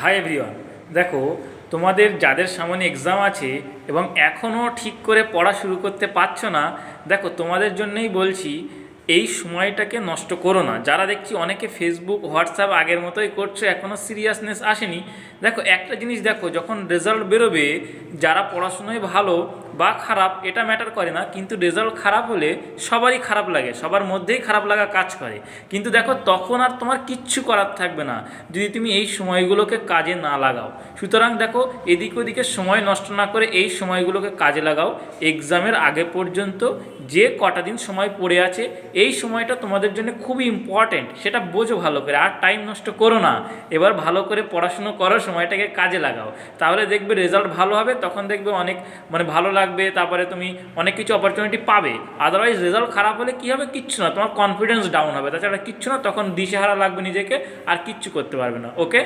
Hi everyone, দেখো তোমাদের যাদের সামনে এক্সাম আছে এবং এখনও ঠিক করে পড়া শুরু করতে পারছো না, দেখো তোমাদের জন্যই বলছি এই সময়টাকে নষ্ট করো না। যারা দেখছি অনেকে ফেসবুক হোয়াটসঅ্যাপ আগের মতোই করছো, এখনও সিরিয়াসনেস আসেনি। দেখো একটা জিনিস, দেখো যখন রেজাল্ট বেরোবে, যারা পড়াশোনায় ভালো বা খারাপ এটা ম্যাটার করে না, কিন্তু রেজাল্ট খারাপ হলে সবারই খারাপ লাগে, সবার মধ্যেই খারাপ লাগা কাজ করে। কিন্তু দেখো তখন আর তোমার কিচ্ছু করার থাকবে না যদি তুমি এই সময়গুলোকে কাজে না লাগাও। সুতরাং দেখো, এদিক ওদিকে সময় নষ্ট না করে এই সময়গুলোকে কাজে লাগাও। এক্সামের আগে পর্যন্ত যে কটা দিন সময় পড়ে আছে, এই সময়টা তোমাদের জন্য খুবই ইম্পর্ট্যান্ট, সেটা বোঝো ভালো করে, আর টাইম নষ্ট করো না। এবার ভালো করে পড়াশুনো করো, সময়টাকে কাজে লাগাও, তাহলে দেখবে রেজাল্ট ভালো হবে। তখন দেখবে অনেক ভালো লাগবে, তারপরে তুমি অনেক কিছু অপরচুনিটি পাবে। আদারওয়াইজ রেজাল্ট খারাপ হলে কী হবে? কিচ্ছু না, তোমার কনফিডেন্স ডাউন হবে, তাছাড়া কিচ্ছু না। তখন দিশেহারা লাগবে নিজেকে, আর কিচ্ছু করতে পারবে না। ওকে।